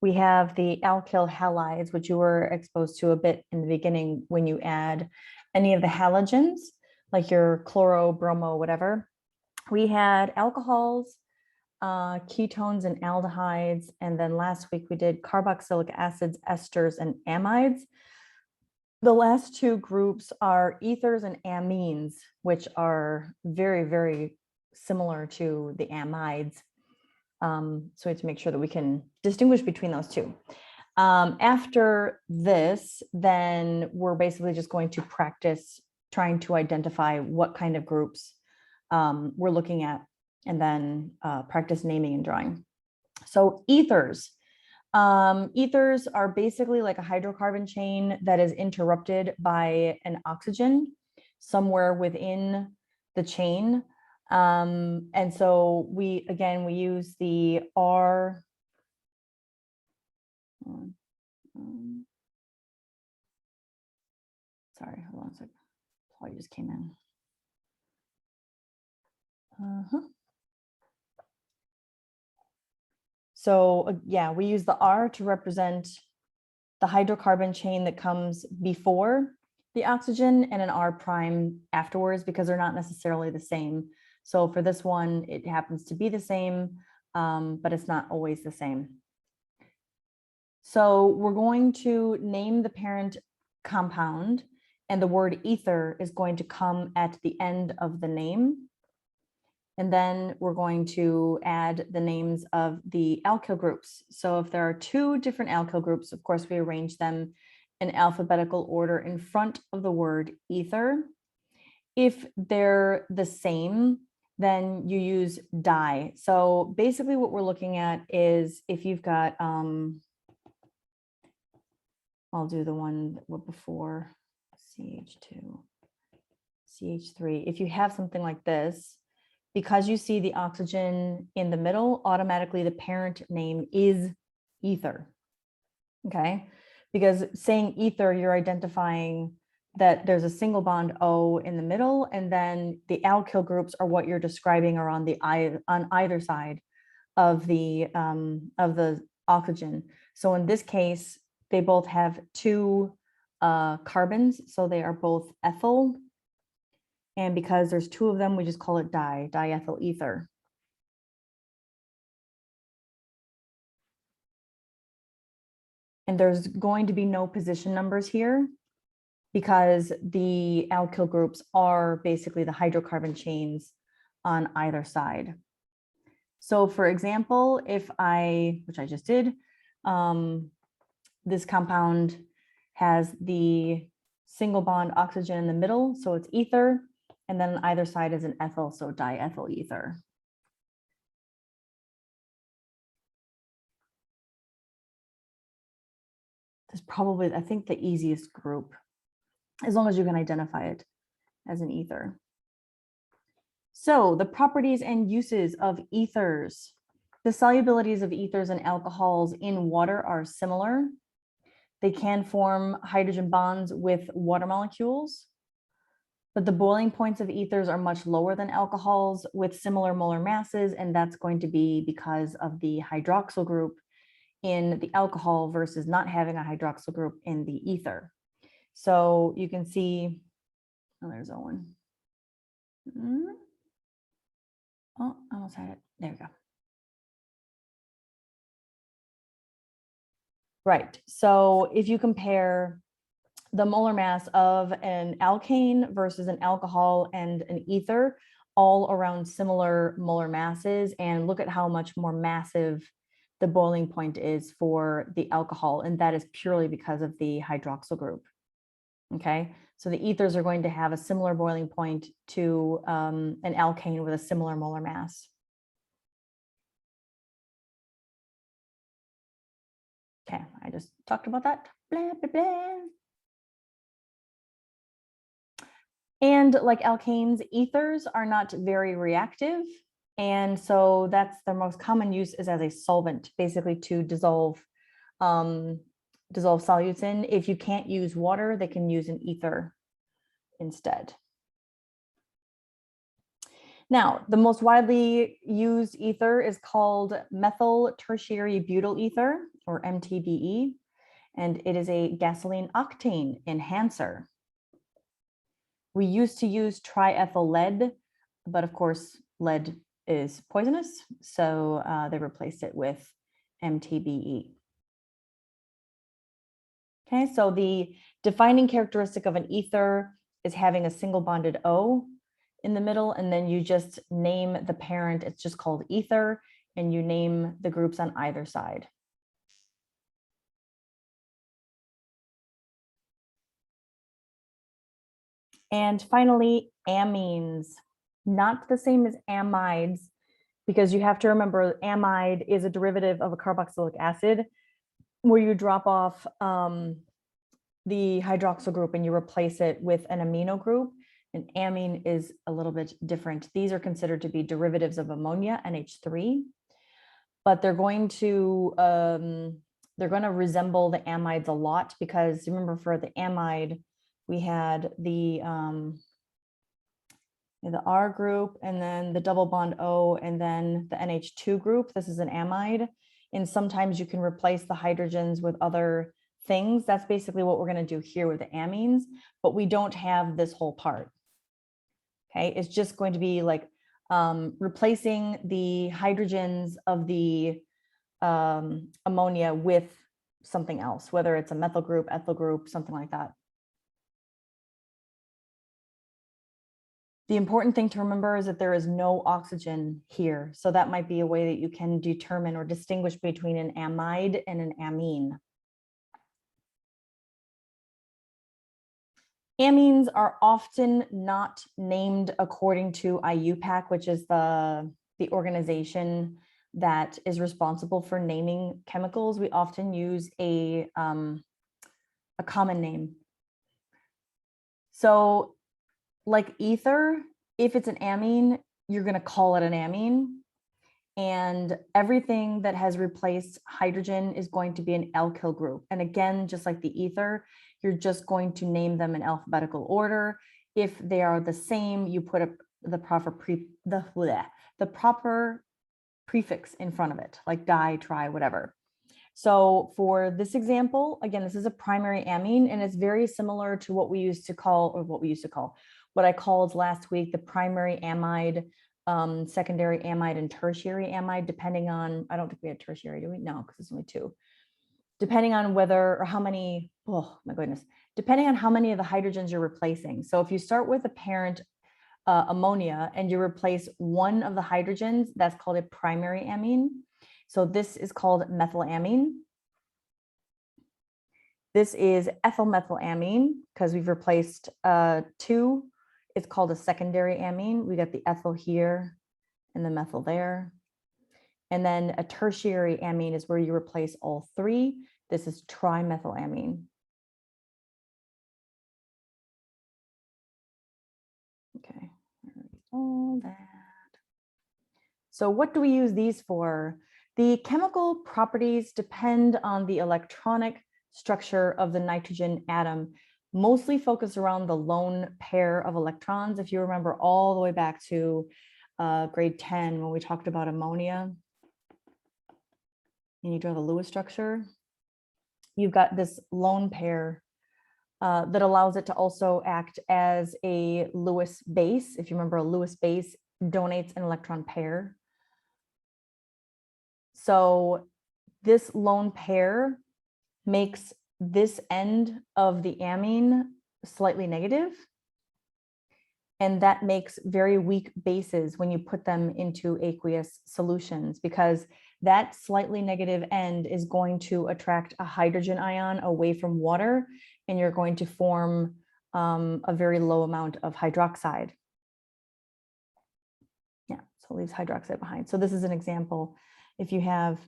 We have the alkyl halides, which you were exposed to a bit in the beginning when you add any of the halogens, like your chloro, bromo, whatever. We had alcohols, ketones and aldehydes. And then last week we did carboxylic acids, esters, and amides. The last two groups are ethers and amines, which are very, very similar to the amides. So we have to make sure that we can distinguish between those two. After this, then we're basically just going to practice trying to identify what kind of groups we're looking at, and then practice naming and drawing. So ethers. Ethers are basically like a hydrocarbon chain that is interrupted by an oxygen somewhere within the chain. And so we use the R. Sorry, hold on a second. Probably just came in. So yeah, we use the R to represent the hydrocarbon chain that comes before the oxygen and an R prime afterwards, because they're not necessarily the same. So for this one, it happens to be the same, but it's not always the same. So we're going to name the parent compound, and the word ether is going to come at the end of the name. And then we're going to add the names of the alkyl groups. So if there are two different alkyl groups, of course, we arrange them in alphabetical order in front of the word ether. If they're the same, then you use di. So basically what we're looking at is if you've got, I'll do the one before CH2, CH3. If you have something like this, because you see the oxygen in the middle, automatically the parent name is ether, okay? Because saying ether, you're identifying that there's a single bond O in the middle, and then the alkyl groups are what you're describing are on either side of the oxygen. So in this case, they both have two carbons, so they are both ethyl. And because there's two of them, we just call it diethyl ether. And there's going to be no position numbers here because the alkyl groups are basically the hydrocarbon chains on either side. So for example, if which I just did, this compound has the single bond oxygen in the middle, so it's ether. And then on either side is an ethyl, so diethyl ether. This is probably, I think, the easiest group, as long as you can identify it as an ether. So the properties and uses of ethers. The solubilities of ethers and alcohols in water are similar. They can form hydrogen bonds with water molecules. But the boiling points of ethers are much lower than alcohols with similar molar masses, and that's going to be because of the hydroxyl group in the alcohol versus not having a hydroxyl group in the ether. So you can see, oh, there's Owen. Oh, I almost had it. There we go. Right. So if you compare the molar mass of an alkane versus an alcohol and an ether, all around similar molar masses, and look at how much more massive the boiling point is for the alcohol, and that is purely because of the hydroxyl group. Okay, so the ethers are going to have a similar boiling point to an alkane with a similar molar mass. Okay, I just talked about that. Blah, blah, blah. And like alkanes, ethers are not very reactive. And so that's their most common use is as a solvent, basically to dissolve solutes in. If you can't use water, they can use an ether instead. Now, the most widely used ether is called methyl tertiary butyl ether, or MTBE, and it is a gasoline octane enhancer. We used to use triethyl lead, but of course, lead is poisonous, so they replaced it with MTBE. Okay, so the defining characteristic of an ether is having a single bonded O in the middle, and then you just name the parent. It's just called ether, and you name the groups on either side. And finally, amines, not the same as amides, because you have to remember amide is a derivative of a carboxylic acid where you drop off the hydroxyl group and you replace it with an amino group. And amine is a little bit different. These are considered to be derivatives of ammonia, NH3, but they're going to resemble the amides a lot, because remember, for the amide, we had the R group and then the double bond O and then the NH2 group. This is an amide. And sometimes you can replace the hydrogens with other things. That's basically what we're going to do here with the amines, but we don't have this whole part. Okay, it's just going to be like replacing the hydrogens of the ammonia with something else, whether it's a methyl group, ethyl group, something like that. The important thing to remember is that there is no oxygen here. So that might be a way that you can determine or distinguish between an amide and an amine. Amines are often not named according to IUPAC, which is the organization that is responsible for naming chemicals. We often use a common name. So like ether, if it's an amine, you're going to call it an amine. And everything that has replaced hydrogen is going to be an alkyl group. And again, just like the ether, you're just going to name them in alphabetical order. If they are the same, you put the proper prefix in front of it, like di, tri, whatever. So for this example, again, this is a primary amine, and it's very similar to what I called last week, the primary amide, secondary amide, and tertiary amide, depending on, I don't think we had tertiary, do we? No, because it's only two. Depending on whether or how many, oh my goodness, depending on how many of the hydrogens you're replacing. So if you start with a parent ammonia and you replace one of the hydrogens, that's called a primary amine. So this is called methylamine. This is ethylmethylamine because we've replaced two. It's called a secondary amine. We got the ethyl here and the methyl there. And then a tertiary amine is where you replace all three. This is trimethylamine. Okay, all that. So what do we use these for? The chemical properties depend on the electronic structure of the nitrogen atom, mostly focused around the lone pair of electrons. If you remember all the way back to grade 10, when we talked about ammonia, and you draw the Lewis structure, you've got this lone pair that allows it to also act as a Lewis base. If you remember, a Lewis base donates an electron pair. So this lone pair makes this end of the amine slightly negative, and that makes very weak bases when you put them into aqueous solutions, because that slightly negative end is going to attract a hydrogen ion away from water, and you're going to form a very low amount of hydroxide. Yeah, so it leaves hydroxide behind. So this is an example. If you have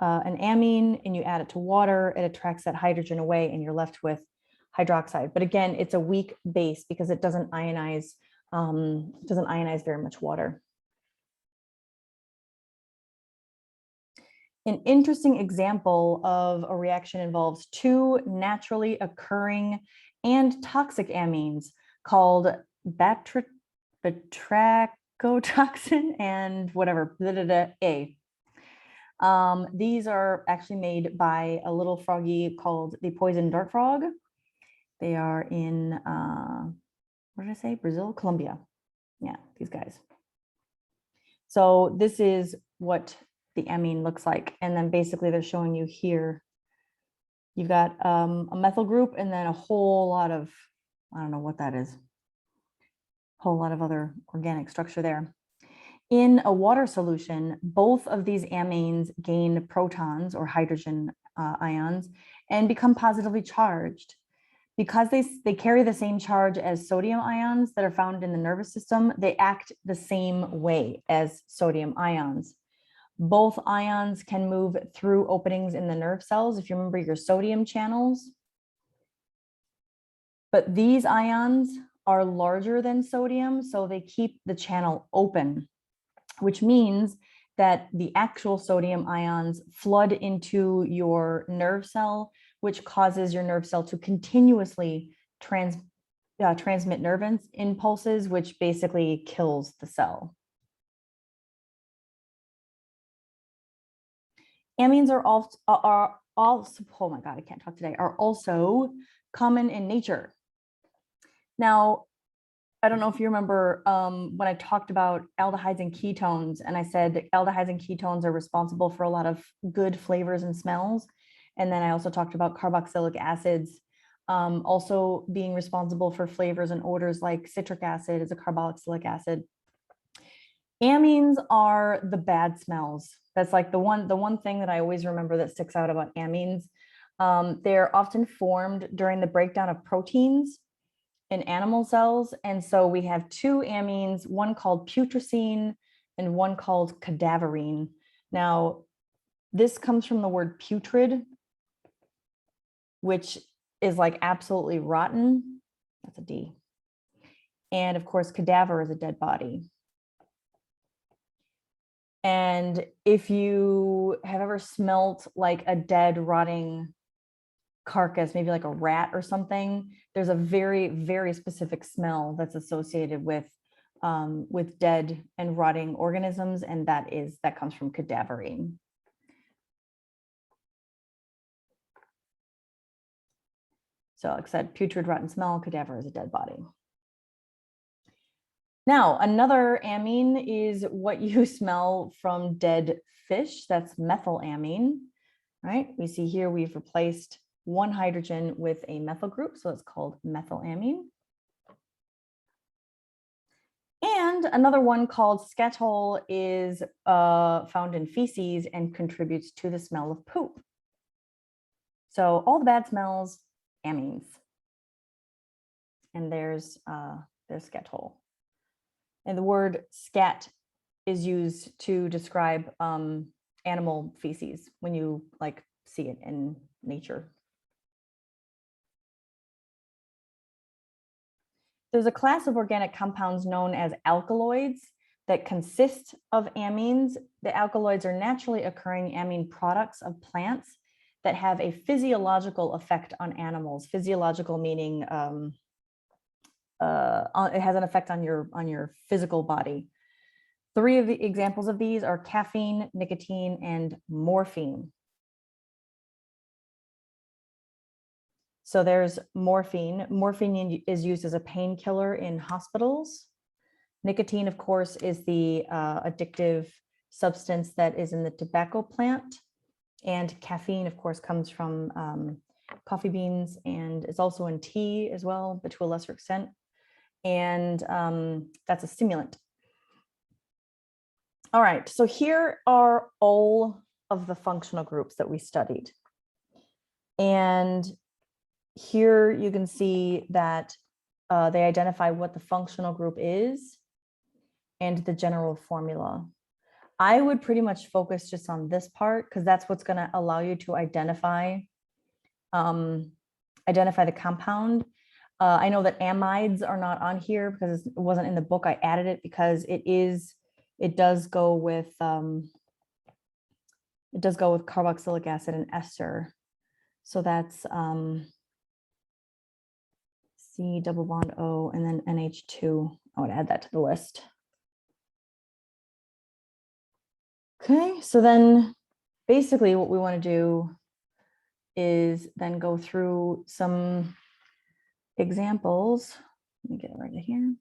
an amine and you add it to water, it attracts that hydrogen away and you're left with hydroxide. But again, it's a weak base because it doesn't ionize very much water. An interesting example of a reaction involves two naturally occurring and toxic amines called alkotoxin and whatever, A. These are actually made by a little froggy called the poison dart frog. They are in, what did I say? Brazil, Colombia. Yeah, these guys. So this is what the amine looks like. And then basically they're showing you here, you've got a methyl group and then a whole lot of, I don't know what that is, whole lot of other organic structure there. In a water solution, both of these amines gain protons or hydrogen ions and become positively charged. Because they carry the same charge as sodium ions that are found in the nervous system, they act the same way as sodium ions. Both ions can move through openings in the nerve cells, if you remember your sodium channels. But these ions are larger than sodium, so they keep the channel open, which means that the actual sodium ions flood into your nerve cell, which causes your nerve cell to continuously transmit nerve impulses, which basically kills the cell. Amines are also, oh my God, I can't talk today, are also common in nature. Now, I don't know if you remember when I talked about aldehydes and ketones, and I said aldehydes and ketones are responsible for a lot of good flavors and smells. And then I also talked about carboxylic acids also being responsible for flavors and odors, like citric acid is a carboxylic acid. Amines are the bad smells. That's like the one thing that I always remember that sticks out about amines. They're often formed during the breakdown of proteins in animal cells. And so we have two amines, one called putrescine and one called cadaverine. Now, this comes from the word putrid, which is like absolutely rotten. That's a D. And of course, cadaver is a dead body. And if you have ever smelt like a dead, rotting carcass, maybe like a rat or something, there's a very, very specific smell that's associated with dead and rotting organisms, and that comes from cadaverine. So like I said, putrid, rotten smell, cadaver is a dead body. Now, another amine is what you smell from dead fish. That's methylamine, right? We see here we've replaced one hydrogen with a methyl group, so it's called methylamine. And another one called scatol is found in feces and contributes to the smell of poop. So all the bad smells, amines. And there's scatol. And the word scat is used to describe animal feces when you like see it in nature. There's a class of organic compounds known as alkaloids that consist of amines. The alkaloids are naturally occurring amine products of plants that have a physiological effect on animals. Physiological meaning it has an effect on your physical body. Three of the examples of these are caffeine, nicotine, and morphine. So there's morphine. Morphine is used as a painkiller in hospitals. Nicotine, of course, is the addictive substance that is in the tobacco plant. And caffeine, of course, comes from coffee beans and is also in tea as well, but to a lesser extent. And that's a stimulant. All right, so here are all of the functional groups that we studied. And here you can see that they identify what the functional group is and the general formula. I would pretty much focus just on this part because that's what's going to allow you to identify the compound. I know that amides are not on here because it wasn't in the book. I added it because it does go with carboxylic acid and ester. So that's C double bond O and then NH2. I would add that to the list. Okay, so then basically what we want to do is then go through some examples. Let me get it right here.